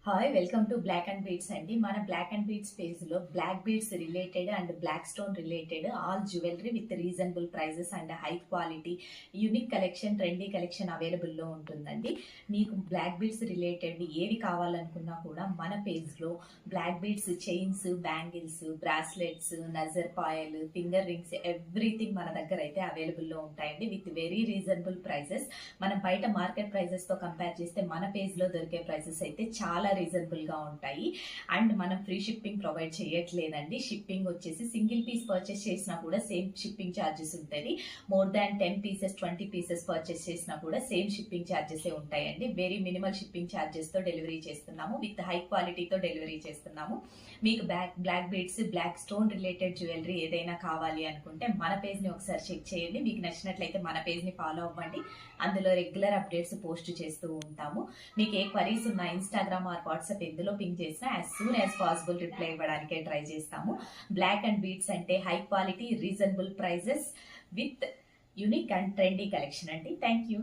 Hi welcome to black and beads అండి. మన black and beads page లో black beads related and black stone related all jewellery with reasonable prices and high quality unique collection trendy collection available లో ఉంటుందండి. మీకు black beads related ఏవి కావాలనుకున్నా కూడా మన పేజ్ లో black beads chains, bangles, bracelets, నజర్ పాయల్, ఫింగర్ రింగ్స్ ఎవ్రీథింగ్ మన దగ్గర అయితే అవైలబుల్ లో ఉంటాయండి విత్ వెరీ రీజనబుల్ ప్రైజెస్. మనం బయట మార్కెట్ ప్రైజెస్ తో కంపేర్ చేస్తే మన పేజ్ లో దొరికే ప్రైజెస్ అయితే చాలా రీజనబుల్ గా ఉంటాయి. అండ్ మనం ఫ్రీ షిప్పింగ్ ప్రొవైడ్ చేయట్లేదండి. షిప్పింగ్ వచ్చేసి సింగిల్ పీస్ పర్చేస్ చేసినా కూడా సేమ్ షిప్పింగ్ ఛార్జెస్ ఉంటుంది. More than 10 pieces 20 pieces purchase చేసినా కూడా సేమ్ షిప్పింగ్ ఛార్జెస్ ఉంటాయండి. వెరీ మినిమల్ షిప్పింగ్ ఛార్జెస్ తో డెలివరీ చేస్తున్నాము. విత్ హై క్వాలిటీతో డెలివరీ చేస్తున్నాము. మీకు black beads, black stone related jewellery ఏదైనా కావాలి అనుకుంటే మన పేజ్ ని ఒకసారి చెక్ చేయండి. మీకు నచ్చినట్లయితే మన పేజ్ ని ఫాలో అవ్వండి. అందులో రెగ్యులర్ అప్డేట్స్ పోస్ట్ చేస్తూ ఉంటాము. మీకు ఏ క్వరీస్ ఉన్నా ఇన్స్టాగ్రామ్ ఆర్ వాట్సాప్ ఎందులో పింక్ చేసినా as soon as possible reply ఇవ్వడానికే ట్రై చేస్తాము. బ్లాక్ అండ్ బీడ్స్ అంటే high quality reasonable prices with unique and trendy collection అండి. Thank you.